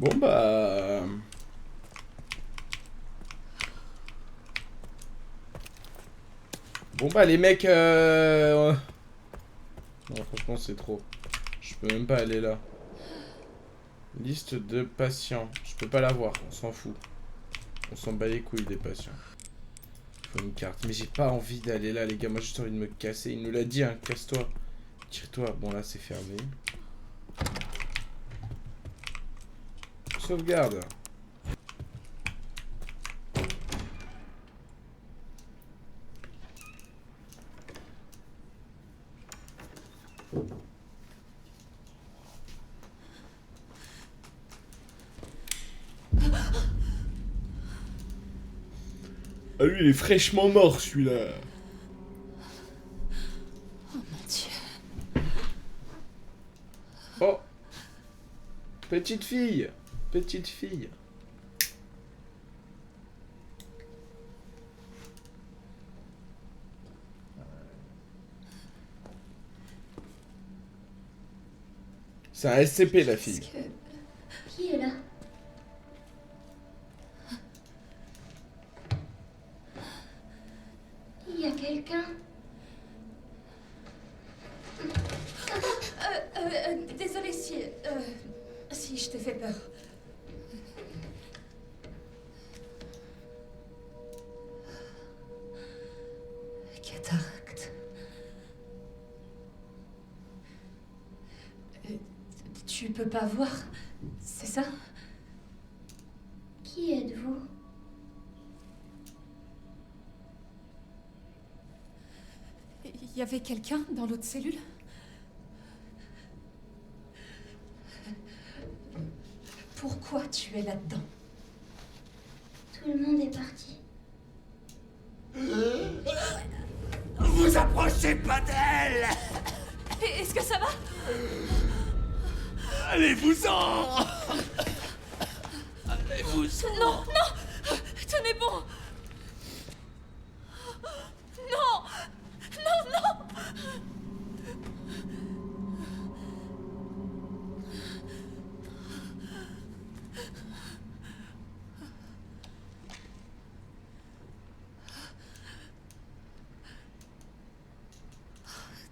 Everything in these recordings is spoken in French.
Bon bah... Bon bah les mecs... Non franchement c'est trop. Je peux même pas aller là. Liste de patients. Je peux pas la voir, on s'en fout. On s'en bat les couilles des patients. Faut une carte. Mais j'ai pas envie d'aller là les gars, moi j'ai juste envie de me casser. Il nous l'a dit hein, casse-toi. Tire-toi. Bon là c'est fermé. Sauvegarde. Ah lui il est fraîchement mort celui-là. Oh mon Dieu. Oh. Petite fille. Petite fille. C'est un SCP la fille. Qui est là? Il y a quelqu'un? Désolée si je t'ai fait peur. Cataracte. Tu peux pas voir, c'est ça? Qui êtes-vous? Il y avait quelqu'un dans l'autre cellule? Pourquoi tu es là-dedans? Tout le monde est parti. Vous approchez pas d'elle! Est-ce que ça va? Allez-vous-en! Allez-vous-en! Non, non! Tenez bon! Non! Non, non!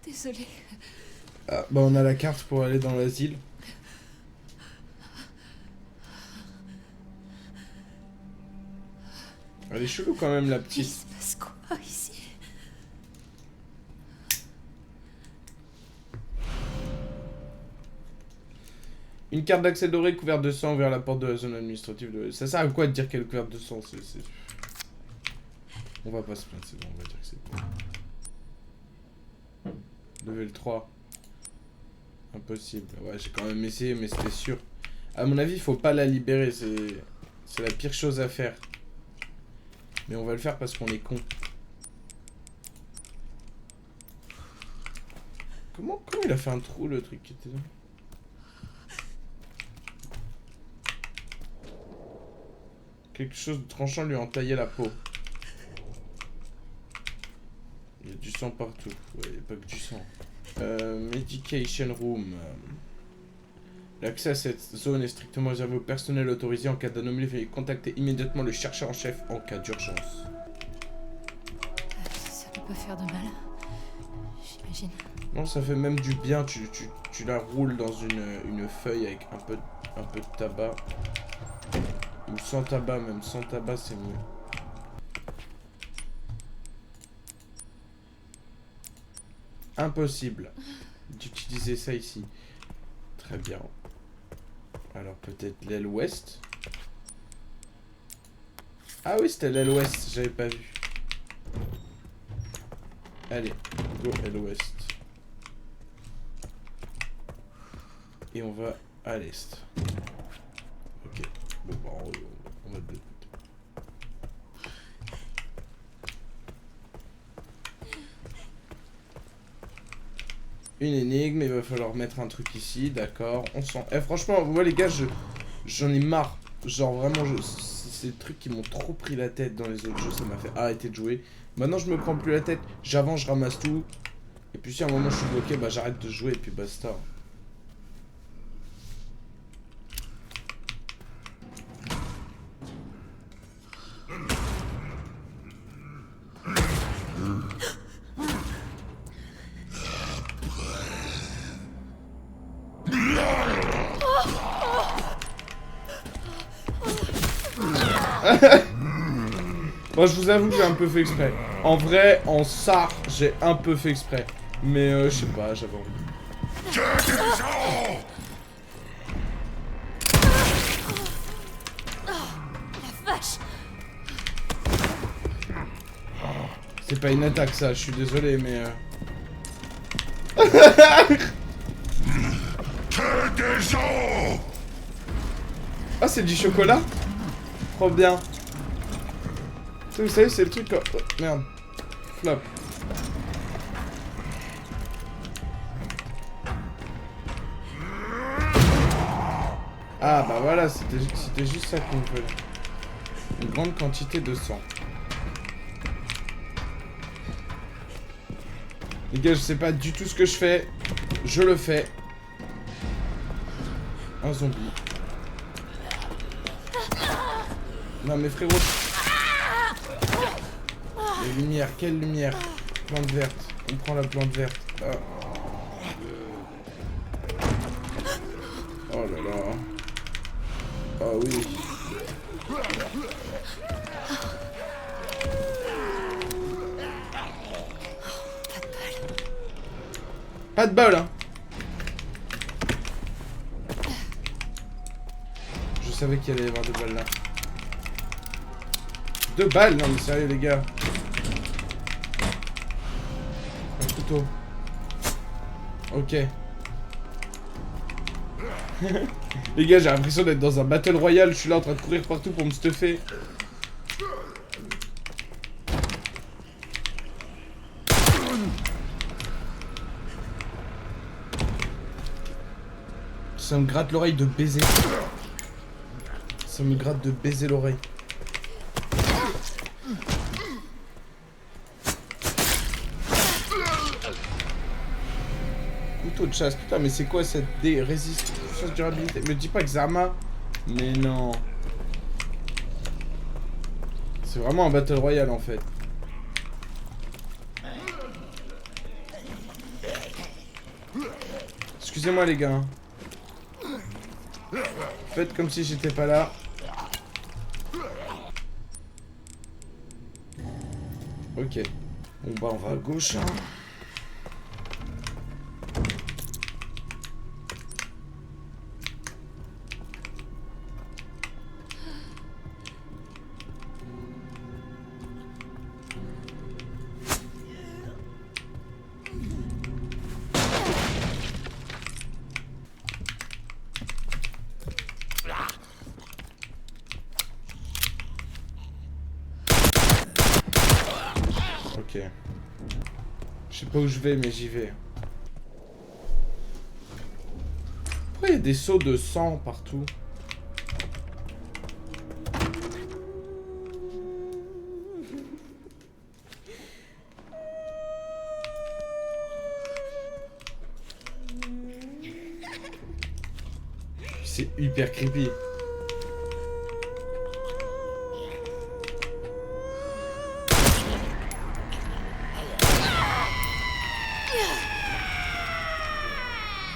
Désolée. Ah, bah on a la carte pour aller dans l'asile. Elle est chelou quand même la Il petite. se passe quoi ici? Une carte d'accès dorée couverte de sang vers la porte de la zone administrative de... Ça sert à quoi de dire qu'elle est couverte de sang? On va pas se plaindre, c'est bon, on va dire que c'est bon. Level 3. Impossible. Ouais, j'ai quand même essayé, mais c'était sûr. À mon avis, il faut pas la libérer, c'est la pire chose à faire. Mais on va le faire parce qu'on est con. Comment il a fait un trou, le truc qui était là? Quelque chose de tranchant lui a entaillé la peau. Il y a du sang partout. Ouais, il n'y a pas que du sang. Medication Room. L'accès à cette zone est strictement réservé au personnel autorisé. En cas d'anomalie, veuillez contacter immédiatement le chercheur en chef en cas d'urgence. Ça peut pas faire de mal, j'imagine. Non, ça fait même du bien. Tu la roules dans une feuille avec un peu de tabac. Ou sans tabac, même sans tabac, c'est mieux. Impossible d'utiliser ça ici. Très bien. Alors peut-être l'aile ouest. Ah oui, c'était l'aile ouest, j'avais pas vu. Allez, go aile ouest. Et on va à l'est. Ok. Bon, bah, on va de l'autre côté. Une énigme, il va falloir mettre un truc ici, d'accord. On sent. Eh, franchement, vous voyez les gars, j'en ai marre. Genre vraiment, c'est des trucs qui m'ont trop pris la tête dans les autres jeux, ça m'a fait arrêter de jouer. Maintenant, je me prends plus la tête. J'avance, je ramasse tout. Et puis si à un moment je suis bloqué, bah j'arrête de jouer et puis basta. Moi, je vous avoue que j'ai un peu fait exprès. En vrai, en SAR, j'ai un peu fait exprès. Mais je sais pas, j'avais envie. La vache. C'est pas une attaque, ça, je suis désolé, mais... Ah, c'est du chocolat? Trop bien. Ça, vous savez, c'est le truc... Oh, merde. Flop. Ah, bah voilà, c'était juste ça qu'on voulait. Une grande quantité de sang. Les gars, je sais pas du tout ce que je fais. Je le fais. Un zombie. Non mais frérot. Les lumières, quelle lumière? Plante verte. On prend la plante verte. Ah. Oh là là. Oh oui. Pas de bol, hein. Je savais qu'il allait y avoir 2 balles là. 2 balles? Non mais sérieux les gars. Un couteau. Ok. Les gars, j'ai l'impression d'être dans un battle royale. Je suis là en train de courir partout pour me stuffer. Ça me gratte l'oreille de baiser. Ça me gratte de baiser l'oreille. Couteau de chasse. Putain, mais c'est quoi cette résistance durabilité? Me dis pas que Zama. Mais non. C'est vraiment un battle royale en fait. Excusez-moi les gars. Faites comme si j'étais pas là. Ok. Bon bah on va à gauche hein. Ok. Je sais pas où je vais, mais j'y vais. Pourquoi il y a des seaux de sang partout? C'est hyper creepy.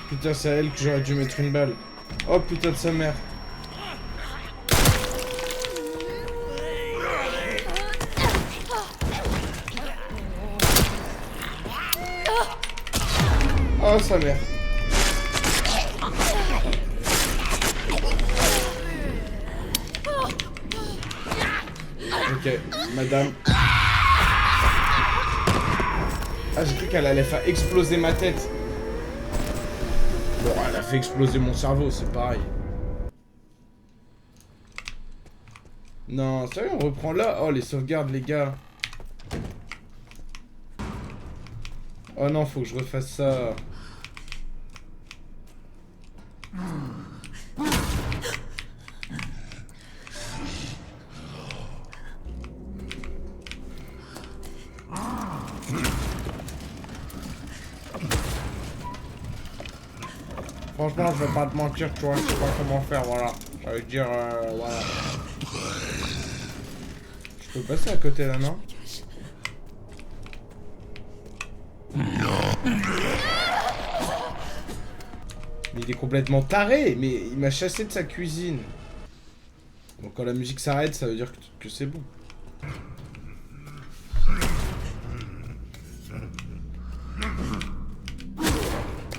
Putain, c'est à elle que j'aurais dû mettre une balle. Oh putain de sa mère. Oh sa mère. Ok, madame. Ah, j'ai cru qu'elle allait faire exploser ma tête. Bon, elle a fait exploser mon cerveau, c'est pareil. Non, sérieux, on reprend là. Oh, les sauvegardes, les gars. Oh non, faut que je refasse ça. Franchement, je vais pas te mentir, tu vois, je sais pas comment faire, voilà. Ça veut dire, voilà. Je peux passer à côté là, non? Mais il est complètement taré, mais il m'a chassé de sa cuisine. Bon, quand la musique s'arrête, ça veut dire que c'est bon.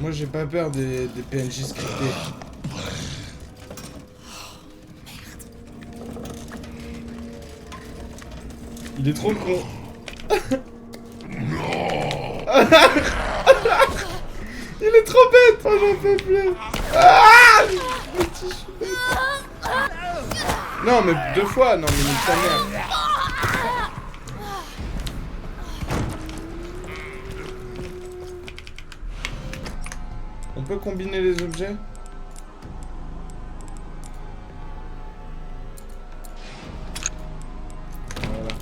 Moi, j'ai pas peur des PNJ scriptés. Il est trop con. Il est trop bête. Oh, j'en peux plus. Ah, le petit chou. Non, mais 2 fois. Non, mais nique ta mère. On peut combiner les objets? Voilà.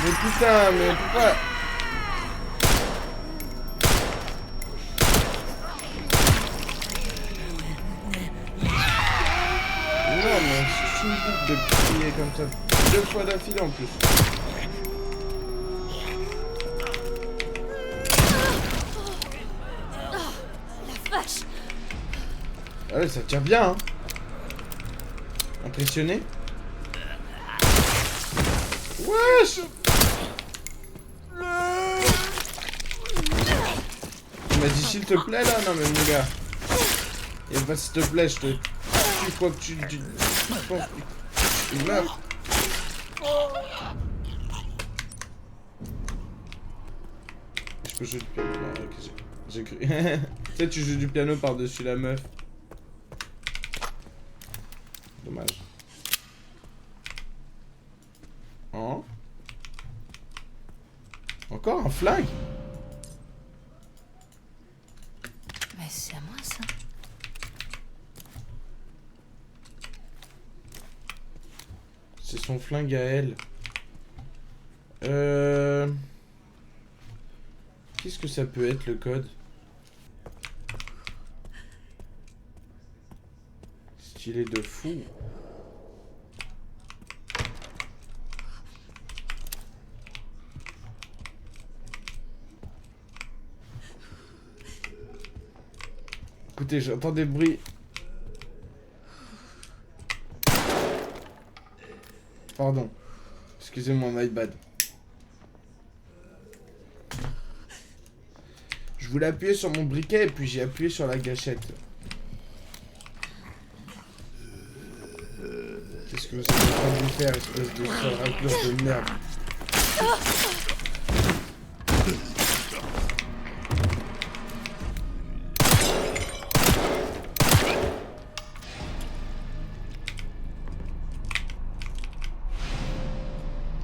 Mais putain, mais pourquoi? Non, mais je suis de crier comme ça 2 fois d'affilée en plus. La vache. Ah ouais, ça tire bien, hein. Impressionné? Wesh! Tu m'as dit s'il te plaît là? Non mais mon gars. Y'a pas s'il te plaît, je te tue quoi que tu meurs. Je peux jouer du piano? Non, ok, j'ai cru. Tu sais, tu joues du piano par-dessus la meuf. Dommage. Hein? Encore un flag? Mais c'est à moi ça. C'est son flingue à elle. Qu'est-ce que ça peut être le code? Stylé de fou. Écoutez, j'entends des bruits. Pardon. Excusez-moi, my bad. Je voulais appuyer sur mon briquet et puis j'ai appuyé sur la gâchette. Qu'est-ce que vous êtes en train de me faire, espèce de sale raclure de merde?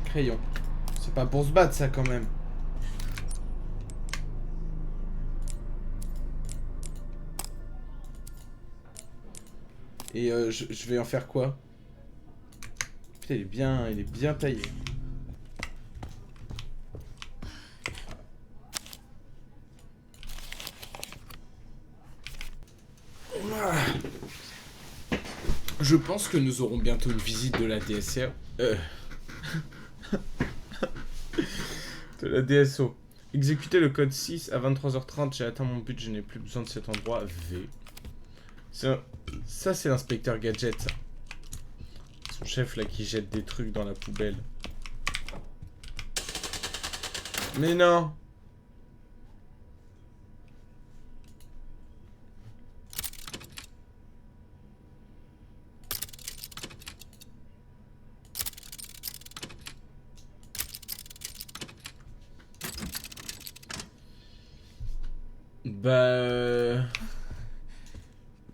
Crayon. C'est pas pour se battre ça quand même. Et je vais en faire quoi? Putain, il est bien taillé. Je pense que nous aurons bientôt une visite de la DSR. De la DSO. Exécuter le code 6 à 23h30. J'ai atteint mon but, je n'ai plus besoin de cet endroit. V. Ça, c'est l'inspecteur Gadget, ça. Son chef, là, qui jette des trucs dans la poubelle. Mais non! Bah...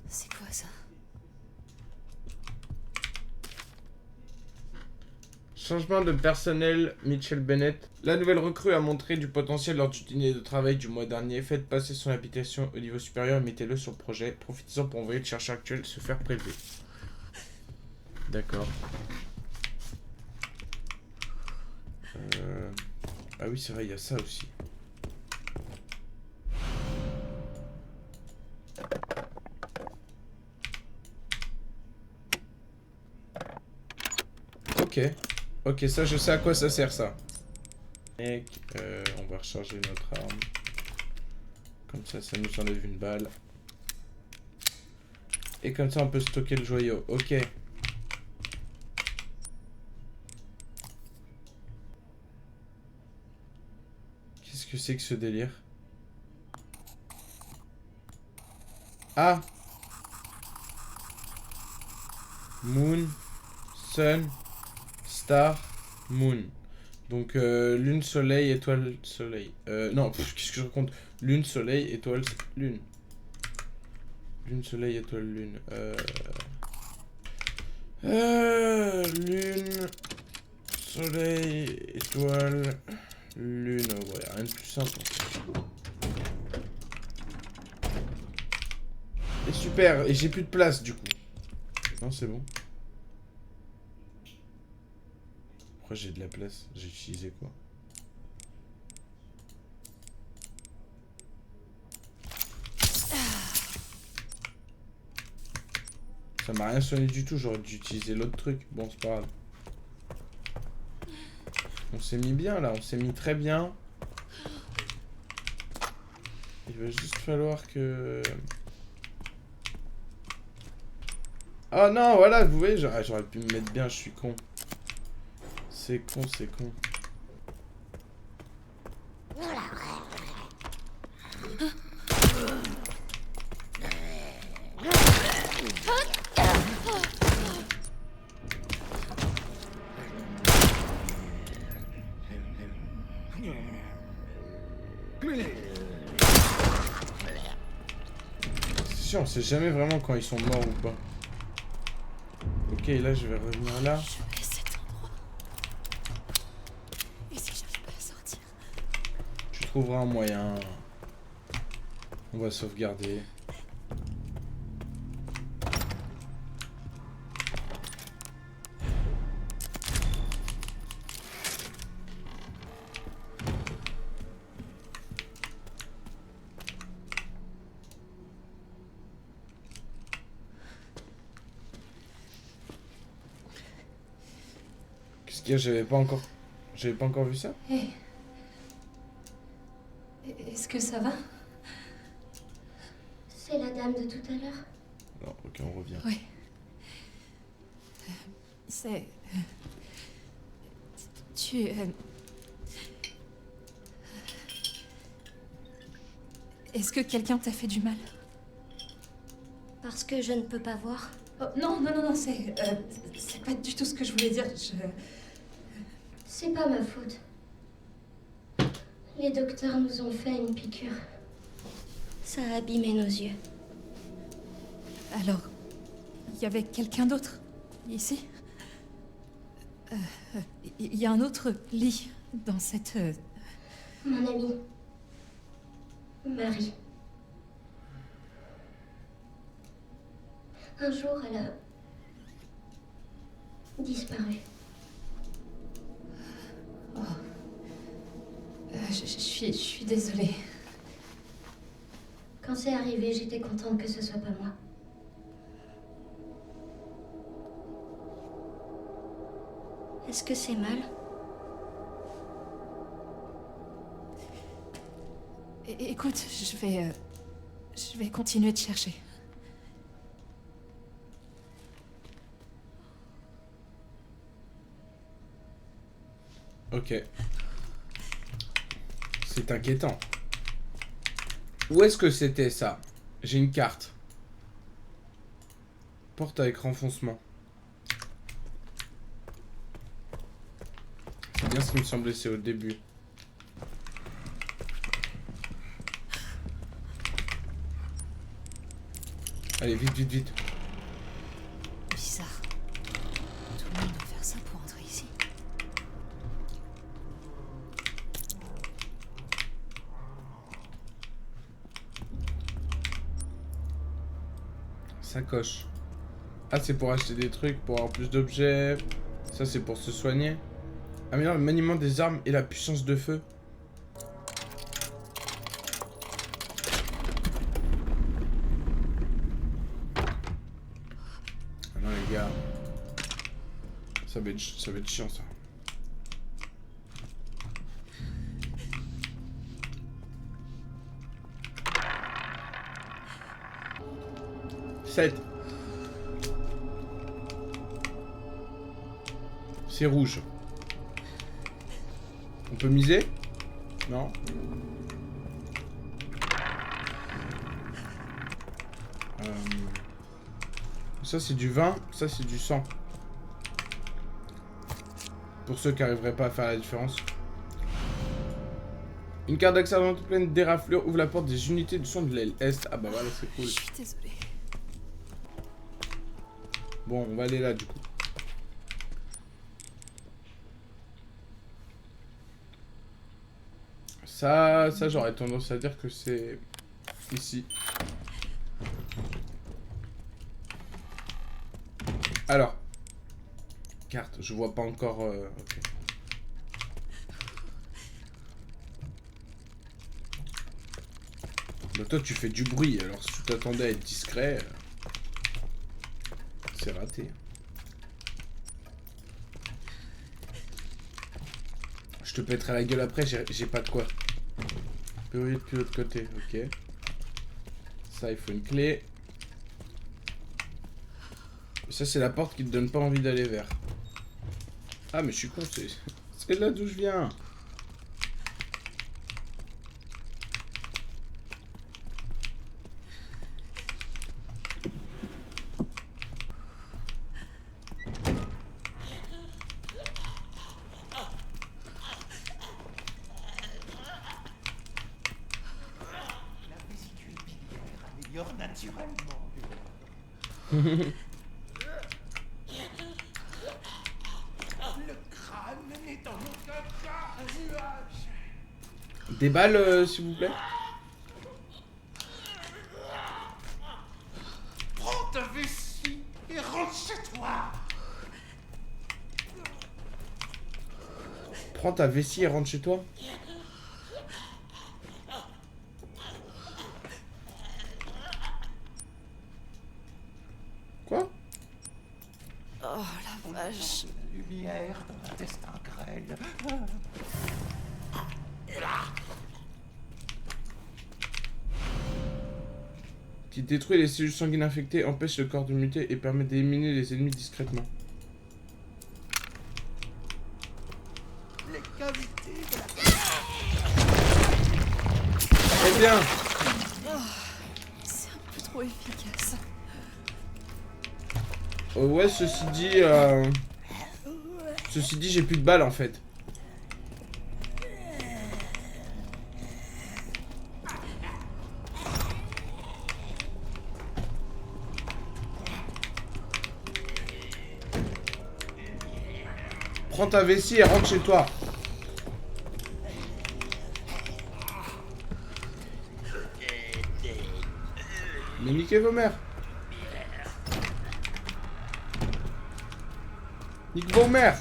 C'est quoi ça? Changement de personnel, Mitchell Bennett. La nouvelle recrue a montré du potentiel lors du dîner de travail du mois dernier. Faites passer son habitation au niveau supérieur et mettez-le sur le projet. Profitez-en pour envoyer le chercheur actuel se faire prélever. D'accord. Ah oui, c'est vrai, il y a ça aussi. Ok. Ok, ça, je sais à quoi ça sert, ça. Et on va recharger notre arme. Comme ça nous enlève une balle. Et comme ça, on peut stocker le joyau. Ok. Qu'est-ce que c'est que ce délire? Ah! Moon, Sun, Star, Moon. Donc lune, soleil, étoile, soleil. Non, qu'est-ce que je raconte? Lune, soleil, étoile, lune. Lune, soleil, étoile, lune. Lune, soleil, étoile, lune. Ouais, rien de plus simple. Et super, et j'ai plus de place du coup. Non, c'est bon. Pourquoi j'ai de la place? J'ai utilisé quoi? Ça m'a rien sonné du tout, j'aurais dû utiliser l'autre truc. Bon, c'est pas grave. On s'est mis bien là, on s'est mis très bien. Il va juste falloir que... Oh non, voilà, vous voyez, j'aurais pu me mettre bien, je suis con. C'est con, c'est con. C'est sûr, on sait jamais vraiment quand ils sont morts ou pas. Ok, là je vais revenir là. Je hais cet endroit. Et si j'arrive pas à sortir? Tu trouveras un moyen. On va sauvegarder. Qu'est-ce qu'il y a? J'avais pas encore vu ça. Hé. Est-ce que ça va? C'est la dame de tout à l'heure. Non, ok, on revient. Oui. C'est... Tu... Est-ce que quelqu'un t'a fait du mal? Parce que je ne peux pas voir. Oh, non, c'est pas du tout ce que je voulais dire. C'est pas ma faute. Les docteurs nous ont fait une piqûre. Ça a abîmé nos yeux. Alors, il y avait quelqu'un d'autre ici? Il y a un autre lit dans cette... Mon amie. Marie. Un jour, elle a disparu. Je suis désolée. Quand c'est arrivé, j'étais contente que ce soit pas moi. Est-ce que c'est mal? Écoute, je vais continuer de chercher. Ok. C'est inquiétant. Où est-ce que c'était ça? J'ai une carte. Porte avec renfoncement. C'est bien ce qui me semblait, c'est au début. Allez, vite, vite, vite. Bizarre. Tout le monde doit faire ça pour entrer ici. Sacoche. Ah, c'est pour acheter des trucs, pour avoir plus d'objets. Ça, c'est pour se soigner. Améliore le maniement des armes et la puissance de feu. Ah non les gars. Ça va être chiant ça. C'est rouge. On peut miser? Non. Ça c'est du vin, ça c'est du sang. Pour ceux qui n'arriveraient pas à faire la différence. Une carte d'accès à pleine d'éraflure ouvre la porte des unités du son de l'aile Est. Ah bah voilà, c'est cool. Je suis désolée. Bon, on va aller là du coup. Ça j'aurais tendance à dire que c'est ici. Alors. Carte, je vois pas encore... ok. Bah toi tu fais du bruit, alors si tu t'attendais à être discret... c'est raté. Je te pèterai la gueule après, j'ai pas de quoi. Purée depuis l'autre côté, ok. Ça, il faut une clé. Ça, c'est la porte qui te donne pas envie d'aller vers. Ah, mais je suis con, c'est là d'où je viens. Naturellement. Le crâne n'est en aucun cas un nuage. Des balles, s'il vous plaît. Prends ta vessie et rentre chez toi. Prends ta vessie et rentre chez toi. Quoi? Oh la vache. La lumière dans l'intestin grêle. Qui détruit les cellules sanguines infectées, empêche le corps de muter et permet d'éliminer les ennemis discrètement. Les cavités de la... Très bien. C'est un peu trop efficace. Ouais, ceci dit, j'ai plus de balles en fait. Prends ta vessie et rentre chez toi. Mais niquez vos mères. Nique vos mères.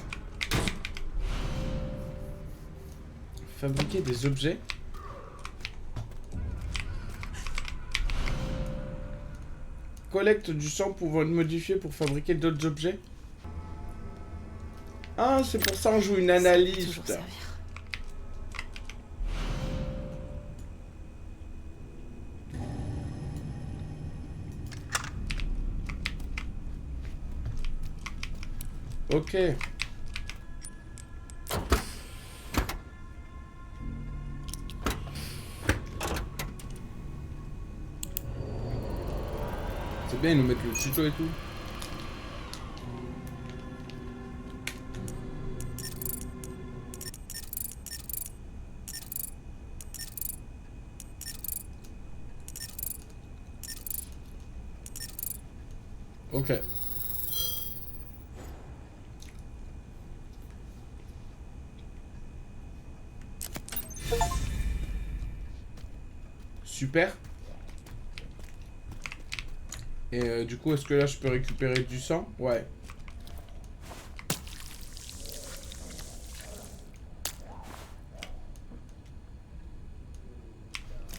Fabriquer des objets. Collecte du sang pouvant être modifié pour fabriquer d'autres objets. Ah, c'est pour ça on joue une Ça peut analyste. toujours servir. Ok. C'est bien, ils nous mettent le tuto et tout. Ok. Super. Et du coup, est-ce que là, je peux récupérer du sang? Ouais.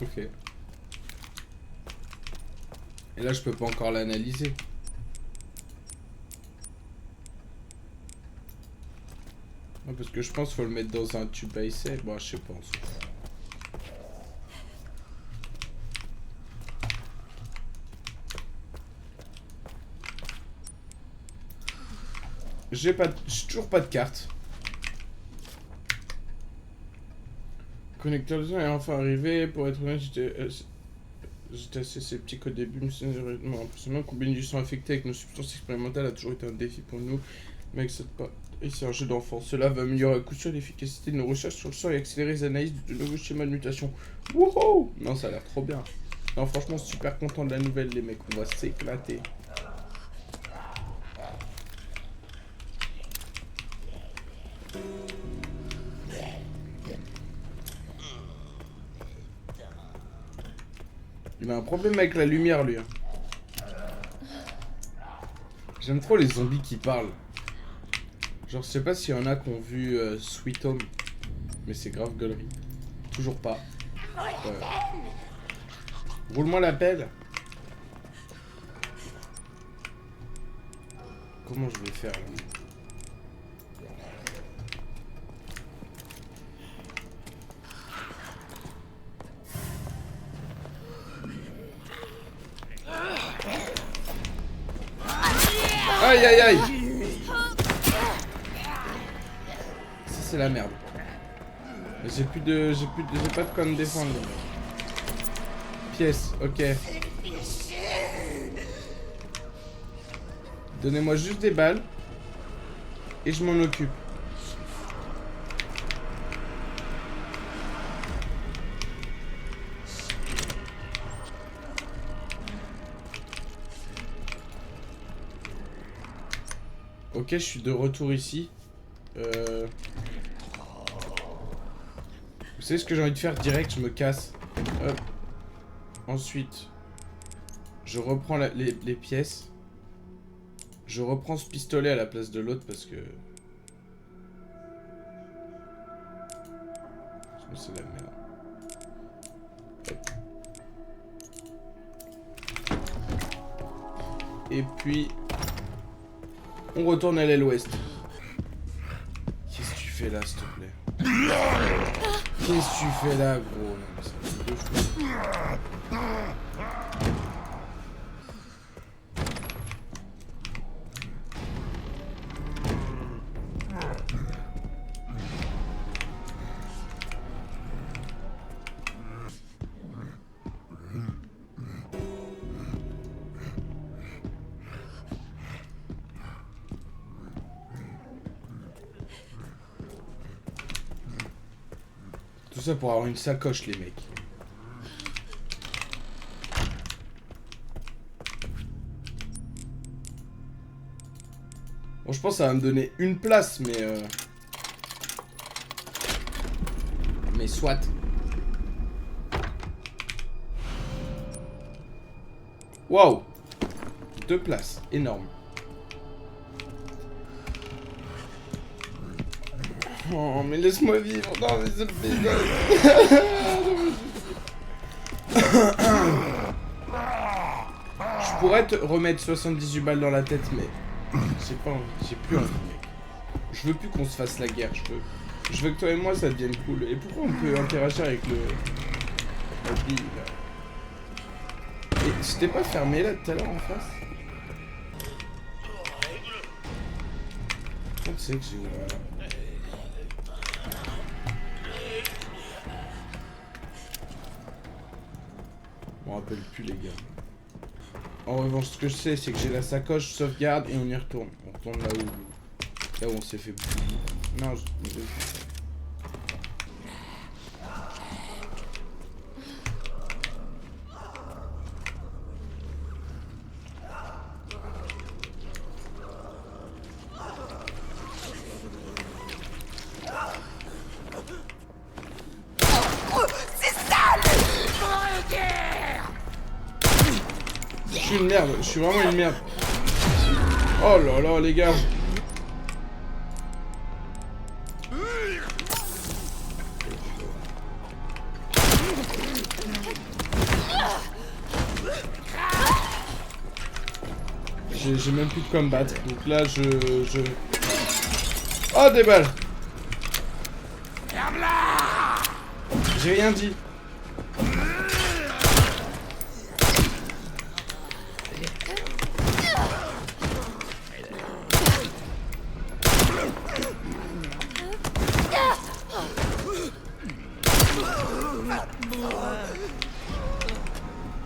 Ok. Et là, je peux pas encore l'analyser. Non, parce que je pense qu'il faut le mettre dans un tube à essai. Bon, je sais pas. On s'en fout. J'ai toujours pas de carte. Connecteur de son est enfin arrivé. Pour être honnête, j'étais assez sceptique au début, mais c'est impressionnant. Combiner du sang affecté avec nos substances expérimentales a toujours été un défi pour nous. Mais c'est un jeu d'enfant. Cela va améliorer à coup sûr l'efficacité de nos recherches sur le sang et accélérer les analyses de nouveaux schémas de mutation. Wouhou! Non, ça a l'air trop bien. Non, franchement, super content de la nouvelle, les mecs. On va s'éclater. Il a un problème avec la lumière, lui. J'aime trop les zombies qui parlent. Genre, je sais pas s'il y en a qui ont vu Sweet Home. Mais c'est grave gaulerie. Toujours pas. Roule-moi la pelle. Comment je vais faire là? Aïe aïe aïe! Ça c'est la merde. J'ai pas de quoi me défendre. Pièce, ok. Donnez-moi juste des balles. Et je m'en occupe. Ok, je suis de retour ici. Vous savez ce que j'ai envie de faire direct? Je me casse. Hop. Ensuite, je reprends les pièces. Je reprends ce pistolet à la place de l'autre parce que... c'est la merde. Hop. Et puis... on retourne à l'aile ouest. Qu'est-ce que tu fais là, s'il te plaît? Qu'est-ce que tu fais là, gros? Non, mais c'est un truc de fou. Tout ça pour avoir une sacoche, les mecs. Bon, je pense que ça va me donner une place, mais... mais soit. Waouh! 2 places, énorme. Oh, mais laisse-moi vivre. Non, mais c'est le plaisir. Je pourrais te remettre 78 balles dans la tête, mais j'ai pas envie. J'ai plus envie, mec. Je veux plus qu'on se fasse la guerre. Je veux que toi et moi ça devienne cool. Et pourquoi on peut interagir avec le... la bille, là? Et c'était pas fermé là tout à l'heure en face? Comment tu sais que j'ai ouvert là? Je me rappelle plus, les gars. En revanche, ce que je sais, c'est que j'ai la sacoche, sauvegarde et on y retourne. On retourne là où on s'est fait bouffer. Non, je... Je suis une merde, je suis vraiment une merde. Oh là là, les gars. j'ai même plus de quoi me battre. Donc là, Oh, des balles! J'ai rien dit.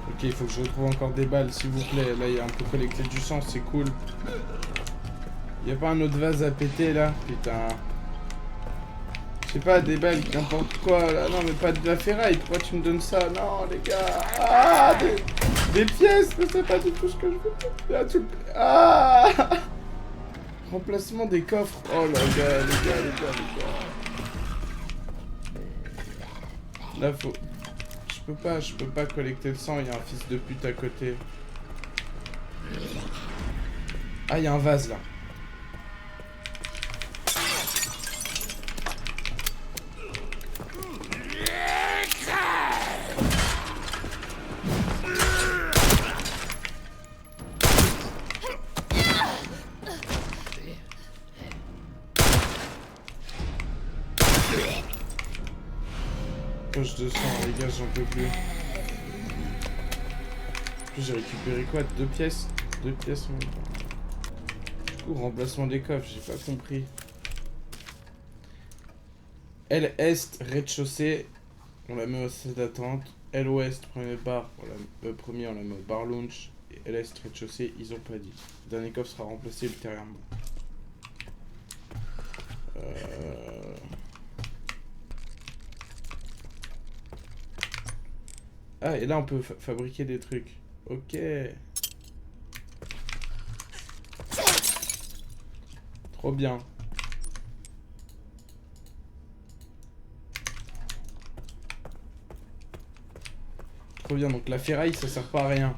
Ok, il faut que je retrouve encore des balles, s'il vous plaît. Là, il y a un peu collecté du sang, c'est cool. Y a pas un autre vase à péter, là? Putain. Je sais pas, des balles, n'importe quoi. Là. Non, mais pas de la ferraille. Pourquoi tu me donnes ça? Non, les gars. Ah, des pièces. Mais c'est pas du tout ce que je veux. Là, ah. Remplacement des coffres. Oh, là, les gars. Là, faut... Je peux pas collecter le sang, il y a un fils de pute à côté. Ah, il y a un vase là. Poche de sang, les gars, j'en peux plus. J'ai récupéré quoi? 2 pièces? 2 pièces en même temps. Du coup, remplacement des coffres, j'ai pas compris. L Est, rez-de-chaussée, on la met au salle d'attente. L Ouest, premier bar, premier on la met au bar lounge. Et L Est, rez-de-chaussée, ils ont pas dit. Le dernier coffre sera remplacé ultérieurement. Ah, et là, on peut fabriquer des trucs. Ok. Trop bien. Trop bien. Donc, la ferraille, ça sert pas à rien.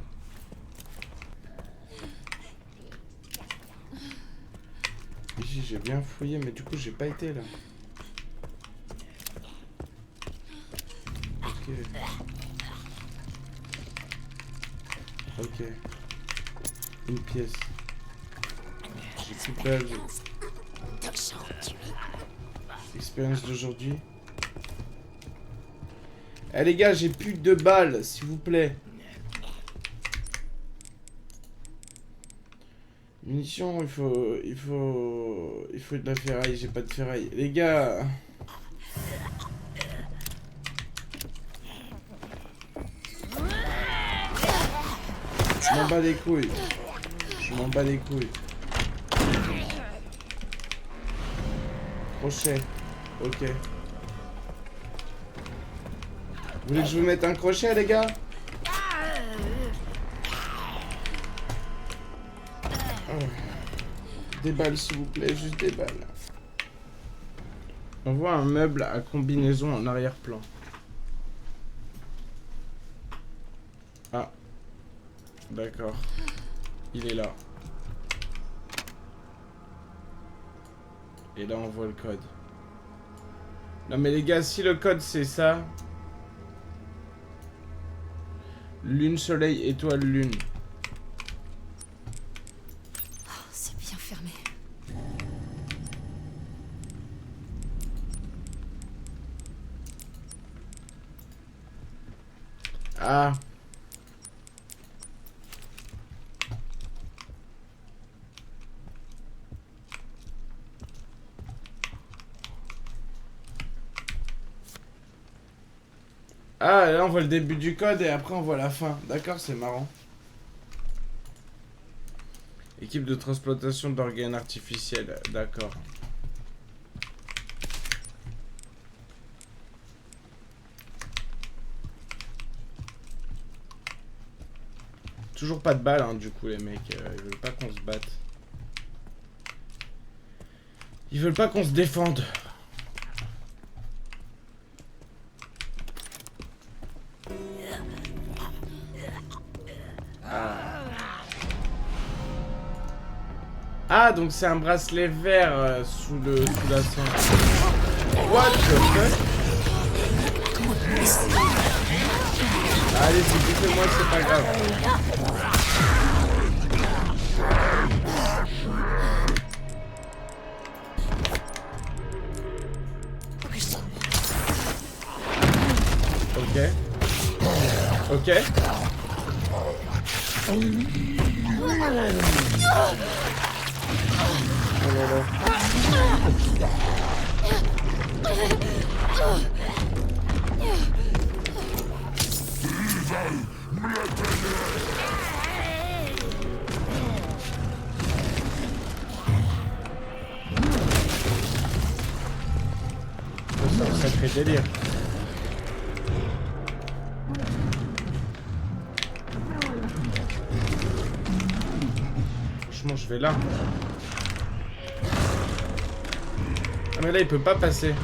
Ici, j'ai bien fouillé, mais du coup, j'ai pas été là. Ok. Ok. Une pièce. J'ai plus de balles. Expérience d'aujourd'hui. Eh les gars, j'ai plus de balles, s'il vous plaît. Munitions, il faut de la ferraille, j'ai pas de ferraille. Les gars. Je m'en bats les couilles. Je m'en bats les couilles. Crochet. Ok. Vous voulez que je vous mette un crochet, les gars? Oh. Des balles, s'il vous plaît. Juste des balles. On voit un meuble à combinaison en arrière-plan. Ah. D'accord. Il est là. Et là, on voit le code. Non, mais les gars, si le code, c'est ça... Lune, soleil, étoile, lune. Oh, c'est bien fermé. Ah. Ah, là on voit le début du code et après on voit la fin. D'accord, c'est marrant. Équipe de transplantation d'organes artificiels. D'accord. Toujours pas de balles, hein, du coup, les mecs. Ils veulent pas qu'on se batte. Ils veulent pas qu'on se défende. Ah, donc c'est un bracelet vert sous la ceinture. What the fuck? Allez, c'est moi, c'est pas grave. Ok. Ok. Oh là là. C'est un sacré délire. Franchement, je vais là. Ah mais là, il peut pas passer.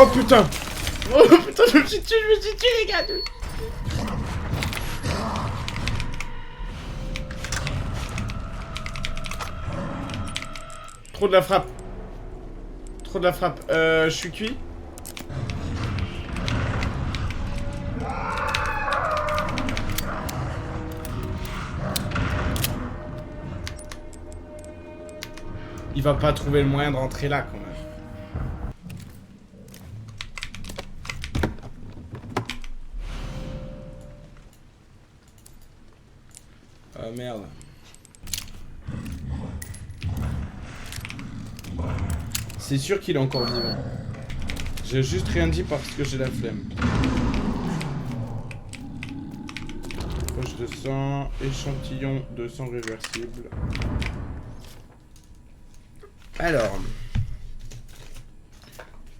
Oh putain! Oh putain, je me suis tué, les gars! Trop de la frappe. Trop de la frappe. Je suis cuit. Il va pas trouver le moyen de rentrer là quand même. Ah merde. C'est sûr qu'il est encore vivant. J'ai juste rien dit parce que j'ai la flemme. Poche de sang, échantillon de sang réversible. Alors.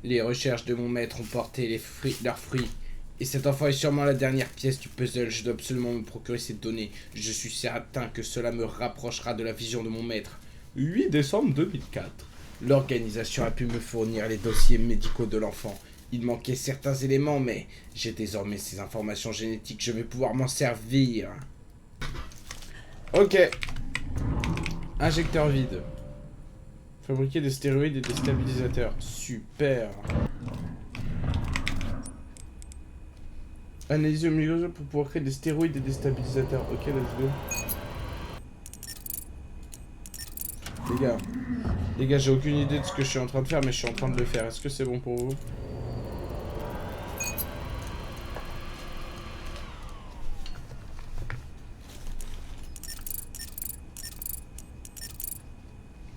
Les recherches de mon maître ont porté leurs fruits. Et cet enfant est sûrement la dernière pièce du puzzle. Je dois absolument me procurer ces données. Je suis certain que cela me rapprochera de la vision de mon maître. 8 décembre 2004. L'organisation a pu me fournir les dossiers médicaux de l'enfant. Il manquait certains éléments, mais j'ai désormais ces informations génétiques. Je vais pouvoir m'en servir. Ok. Injecteur vide. Fabriquer des stéroïdes et des stabilisateurs. Super. Analyser au microscope pour pouvoir créer des stéroïdes et des stabilisateurs. Ok, let's go. Les gars, j'ai aucune idée de ce que je suis en train de faire, mais je suis en train de le faire. Est-ce que c'est bon pour vous?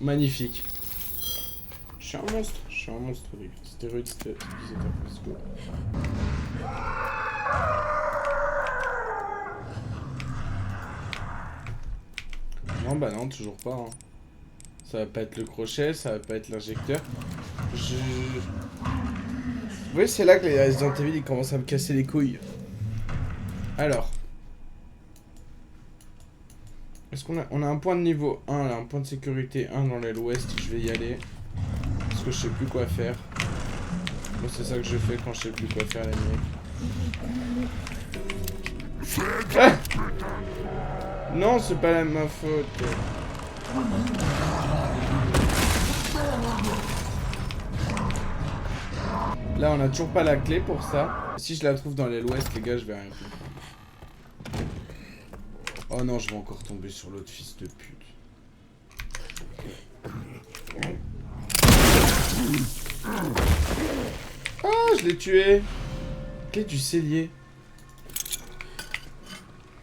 Magnifique. Je suis un monstre, les gars. Stéroïdes, stabilisateurs, let's go. Non, bah non, toujours pas. Hein. Ça va pas être le crochet, ça va pas être l'injecteur. Vous voyez, c'est là que les Resident Evil ils commencent à me casser les couilles. Alors. Est-ce qu'on a... On a un point de niveau 1, là, un point de sécurité 1 dans l'aile ouest, je vais y aller. Parce que je sais plus quoi faire. Moi, c'est ça que je fais quand je sais plus quoi faire la nuit. Ah non, c'est pas ma faute. Là, on a toujours pas la clé pour ça. Si je la trouve dans l'aile ouest, les gars, je vais rien comprendre. Oh non, je vais encore tomber sur l'autre fils de pute. Ah, je l'ai tué. Clé du cellier.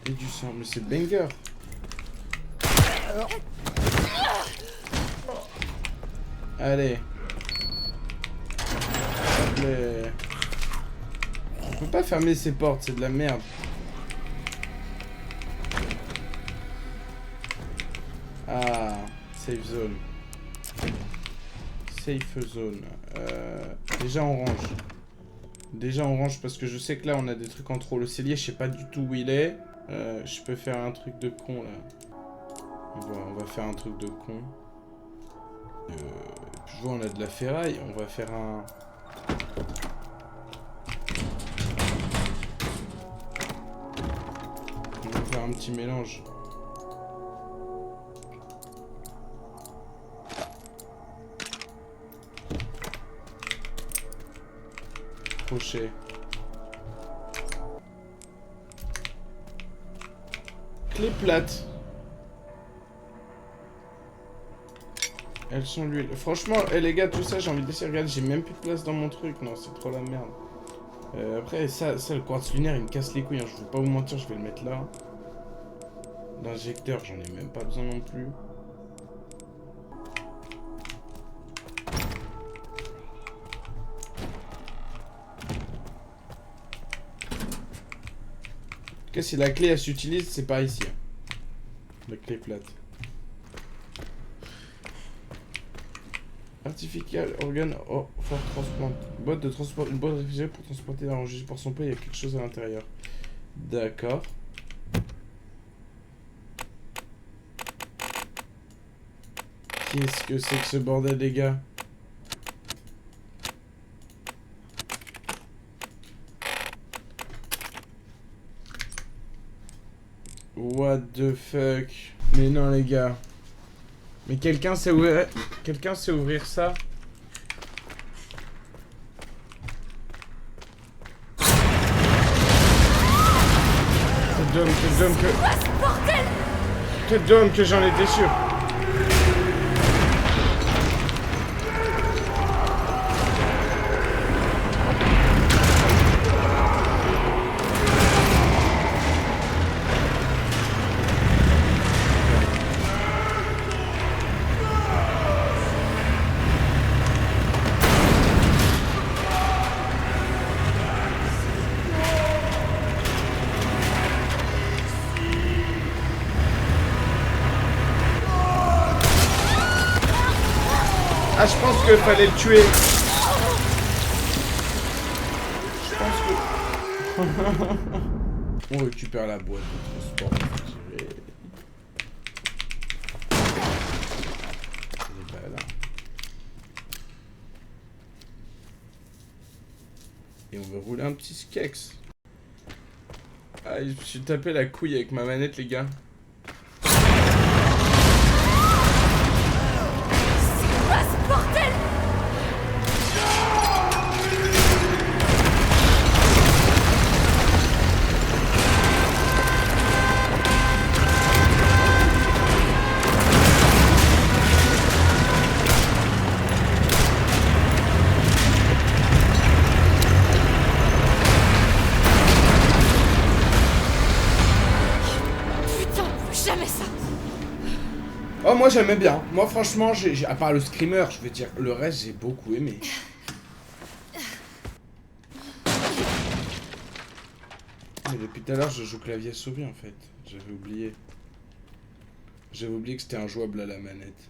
Et du sang, mais c'est banger. Allez. Allez. On peut pas fermer ces portes, c'est de la merde. Ah, safe zone. Safe zone. Déjà on range. Déjà on range parce que je sais que là on a des trucs en trop. Le cellier, je sais pas du tout où il est. Je peux faire un truc de con là. On va faire un truc de con. Je vois on a de la ferraille. On va faire un... On va faire un petit mélange. Crochet. clés plates. Elles sont l'huile. Franchement, les gars, tout ça, j'ai envie de laisser. Regardez, j'ai même plus de place dans mon truc. Non, c'est trop la merde. Après, ça, le quartz lunaire, il me casse les couilles. Hein. Je vais pas vous mentir, je vais le mettre là. L'injecteur, j'en ai même pas besoin non plus. En tout cas, si la clé elle s'utilise, c'est par ici. La clé plate. Artificial organ for transplant. Boîte de transport. Une boîte réfrigérée pour transporter l'enregistrement pour son pays. Il y a quelque chose à l'intérieur. D'accord. Qu'est-ce que c'est que ce bordel, les gars? What the fuck? Mais non, les gars. Mais quelqu'un sait ouvrir... Quelqu'un sait ouvrir ça? Quel dôme que j'en étais sûr. Ah, je pense qu'il fallait le tuer. Je pense que... On récupère la boîte de transport. Et on va rouler un petit skex. Ah, je me suis tapé la couille avec ma manette, les gars. Oh, moi j'aimais bien. Moi franchement, à part le screamer, je veux dire, le reste j'ai beaucoup aimé. Mais depuis tout à l'heure, je joue clavier souris en fait. J'avais oublié. J'avais oublié que c'était injouable à la manette.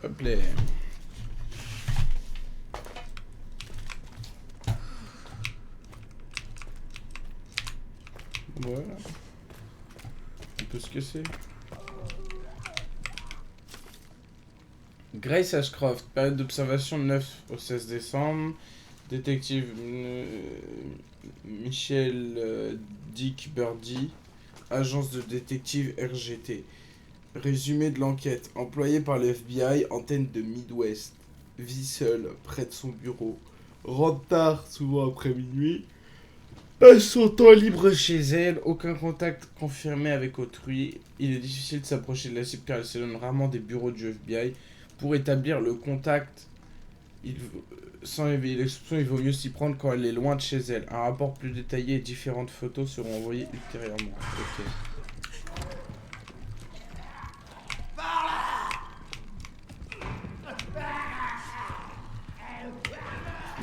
Hop là. Voilà. On peut se casser. Grace Ashcroft, période d'observation 9 au 16 décembre. Détective Michel Dick Birdie, agence de détective RGT. Résumé de l'enquête. Employé par le FBI, antenne de Midwest. Vit seul, près de son bureau. Rentre tard, souvent après minuit. Passe son temps libre chez elle, aucun contact confirmé avec autrui. Il est difficile de s'approcher de la cible car elle s'éloigne rarement des bureaux du FBI. Pour établir le contact, sans éveiller les soupçons, il vaut mieux s'y prendre quand elle est loin de chez elle. Un rapport plus détaillé et différentes photos seront envoyées ultérieurement. Ok.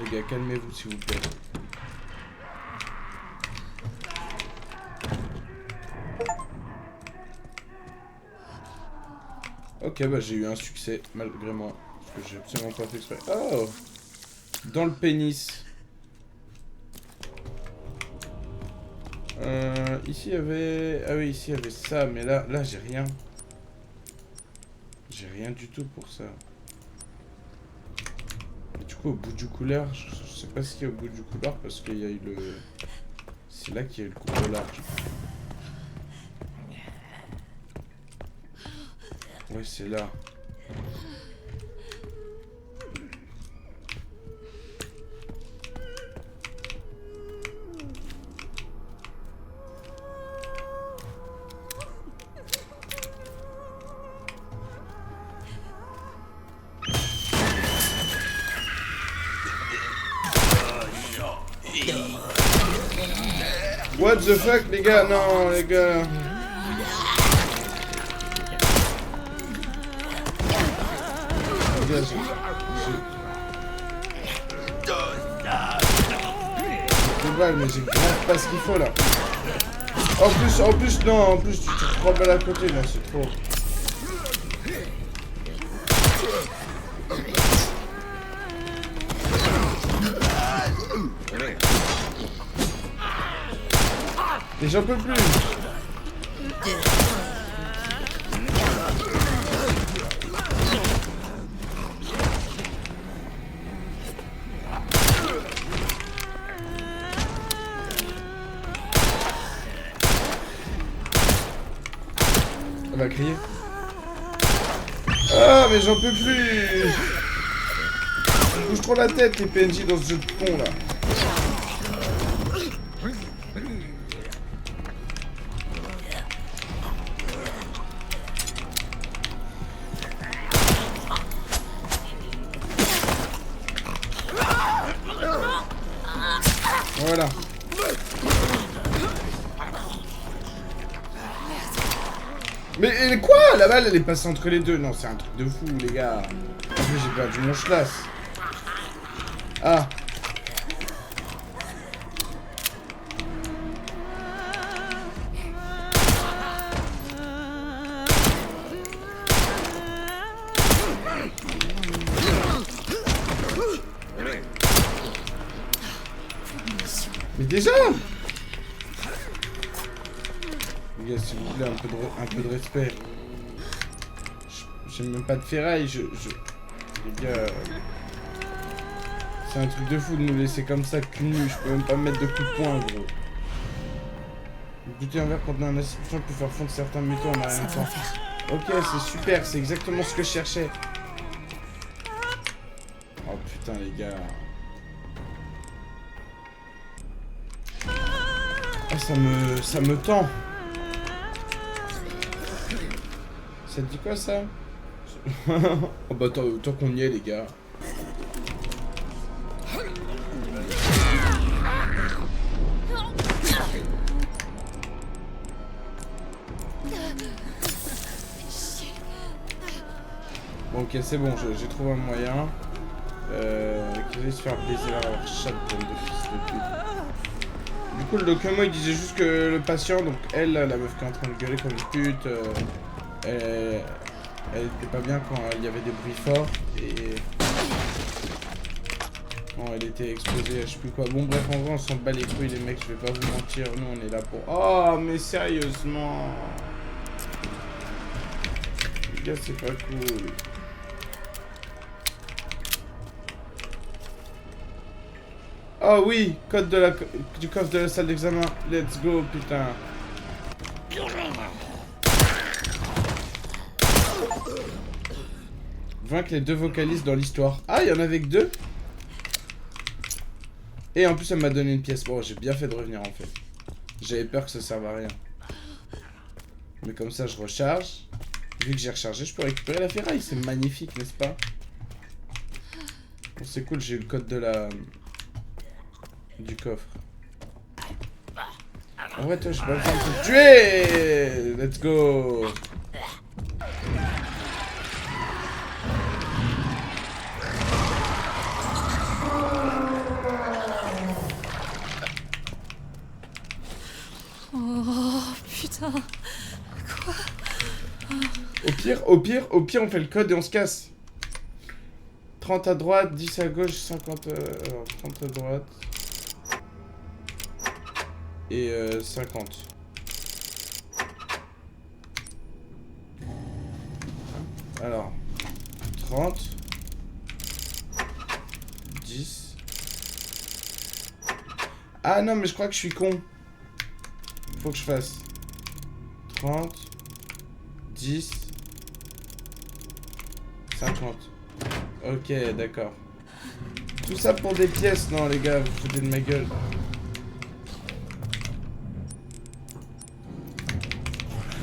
Les gars, calmez-vous s'il vous plaît. Ok, bah j'ai eu un succès, malgré moi. Parce que j'ai absolument pas fait exprès. Oh! Dans le pénis. Ici il y avait... Ah oui, ici il y avait ça, mais là j'ai rien. J'ai rien du tout pour ça. Et du coup, au bout du couloir, je sais pas ce qu'il y a au bout du couloir, parce qu'il y a eu le... C'est là qu'il y a eu le couteau large. Ouais, c'est là. What the fuck, les gars? Non, les gars. Les gars, j'ai balles, mais j'ai grave pas ce qu'il faut là. En plus, non, en plus, tu te 3 balles à côté, non, c'est trop. Et j'en peux plus. On va crier. Ah, mais j'en peux plus. Je bouge trop la tête, les PNJ dans ce jeu de con là. Voilà. Mais quoi? La balle elle est passée entre les deux. Non, c'est un truc de fou les gars. J'ai perdu mon schlass. Ah. Mais déjà! Les gars, s'il vous plaît, un peu de respect. J'ai même pas de ferraille, les gars... C'est un truc de fou de nous laisser comme ça, cul nu. Je peux même pas me mettre de coups de poing, gros. Buter un verre contre un assistant peut faire fondre certains métaux en rien de temps. Ok, c'est super, c'est exactement ce que je cherchais. Oh putain, les gars... Ah, ça me tend. Ça te dit quoi ça? Oh bah tant qu'on y est les gars. Bon ok c'est bon, j'ai trouvé un moyen. Qui va se faire plaisir à leur chat de fils de pute. Du coup, le document il disait juste que le patient, donc elle, la meuf qui est en train de gueuler comme une pute, elle était pas bien quand il y avait des bruits forts et. Non, elle était explosée, je sais plus quoi. Bon, bref, en vrai, on s'en bat les couilles, les mecs, je vais pas vous mentir, nous on est là pour. Oh, mais sérieusement! Les gars, c'est pas cool. Oh oui, code de du coffre de la salle d'examen. Let's go, putain. Vaincre les 2 vocalistes dans l'histoire. Ah, il y en avait que 2. Et en plus, elle m'a donné une pièce. Bon, j'ai bien fait de revenir, en fait. J'avais peur que ça serve à rien. Mais comme ça, je recharge. Vu que j'ai rechargé, je peux récupérer la ferraille. C'est magnifique, n'est-ce pas? Bon, c'est cool, j'ai eu le code de la... du coffre. En vrai, toi, j'ai pas besoin de te tuer. Let's go. Oh putain. Quoi? Au pire, on fait le code et on se casse. 30 à droite, 10 à gauche, 50 alors 30 à droite. Et 50. Alors 30 10. Ah non mais je crois que je suis con. Faut que je fasse 30 10 50. Ok, d'accord. Tout ça pour des pièces, non les gars, vous foutez de ma gueule.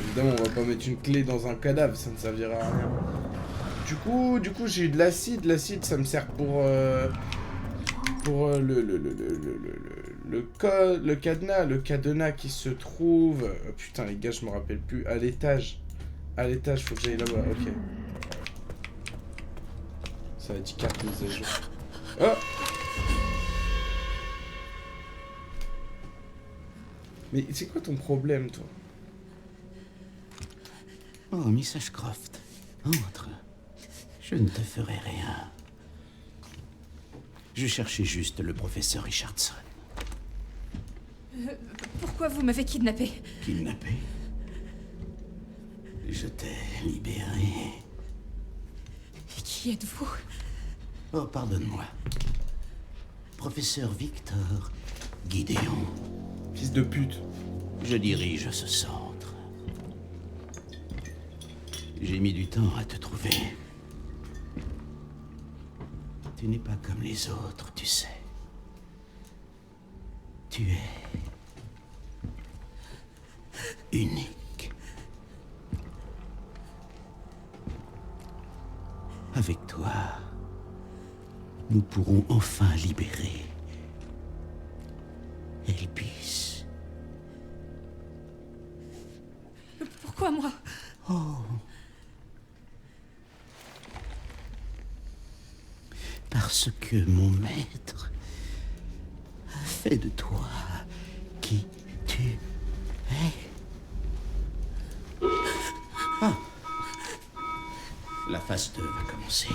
Évidemment, on va pas mettre une clé dans un cadavre, ça ne servira à rien. Du coup, j'ai eu de l'acide. L'acide, ça me sert pour le Le code, le cadenas qui se trouve... putain, les gars, je me rappelle plus. À l'étage. À l'étage, faut que j'aille là-bas, ok. Ça va être 4 mises à jour. Oh! Mais c'est quoi ton problème, toi? Oh, Miss Ashcroft, entre. Je ne te ferai rien. Je cherchais juste le professeur Richardson. Pourquoi vous m'avez kidnappé? Kidnappé? Je t'ai libéré. Et qui êtes-vous? Oh, pardonne-moi. Professeur Victor Gideon. Fils de pute. Je dirige ce centre. J'ai mis du temps à te trouver. Tu n'es pas comme les autres, tu sais. Tu es unique. Avec toi, nous pourrons enfin libérer Elpis. Pourquoi moi? Oh. Parce que mon maître a fait de toi qui tu es. Ah. La phase 2 va commencer.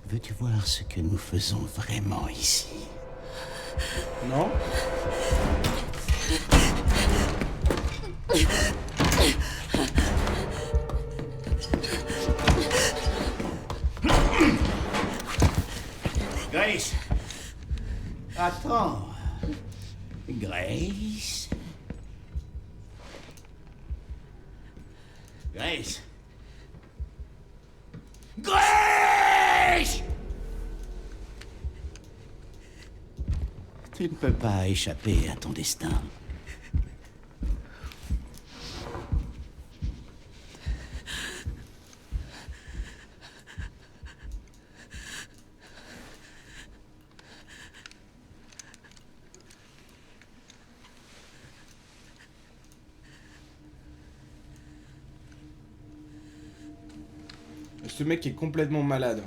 Veux-tu voir ce que nous faisons vraiment ici? Non? Grace! Attends. Grace? Grace? Grace! Tu ne peux pas échapper à ton destin. Ce mec est complètement malade.